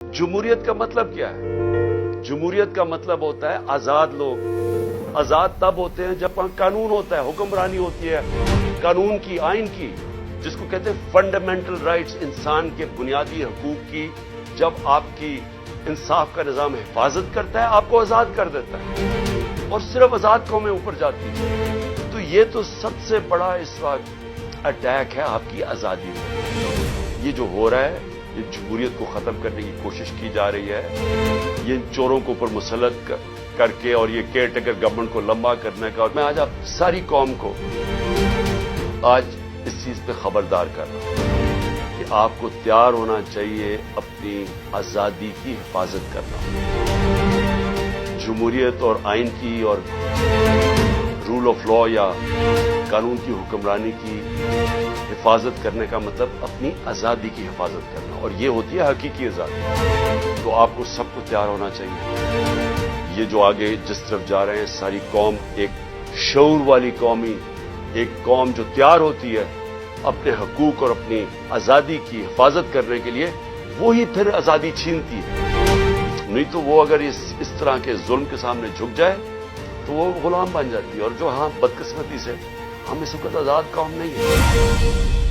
जमहूरियत का मतलब क्या है? जमहूरियत का मतलब होता है आजाद लोग। आजाद तब होते हैं जब वहां कानून होता है, हुक्मरानी होती है कानून की, आइन की, जिसको कहते हैं फंडामेंटल राइट्स, इंसान के बुनियादी हकूक की। जब आपकी इंसाफ का निजाम हिफाजत करता है, आपको आजाद कर देता है और सिर्फ आजाद कौमें ऊपर जाती है। तो ये तो सबसे बड़ा इस वक्त अटैक है आपकी आजादी में। ये जो हो रहा है, ये जमहूरियत को खत्म करने की कोशिश की जा रही है, ये चोरों के ऊपर मुसल्लत करके और ये केयर टेकर गवर्नमेंट को लंबा करने का। और मैं आज आप सारी कौम को आज इस चीज पे खबरदार कर रहा हूं कि आपको तैयार होना चाहिए अपनी आजादी की हिफाजत करना। जमहूरियत और आइन की और रूल ऑफ लॉ या कानून की हुक्मरानी की हिफाजत करने का मतलब अपनी आजादी की हिफाजत करना, और ये होती है हकीकी आजादी। तो आपको सबको तैयार होना चाहिए। ये जो आगे जिस तरफ जा रहे हैं, सारी कौम एक शऊर वाली कौमी, एक कौम जो तैयार होती है अपने हकूक और अपनी आजादी की हिफाजत करने के लिए, वो ही फिर आजादी छीनती है। नहीं तो वो अगर इस तरह के जुल्म के सामने झुक जाए तो वो गुलाम बन जाती है। और जो बदकिस्मती से हम इस वक्त आजाद कौम नहीं है।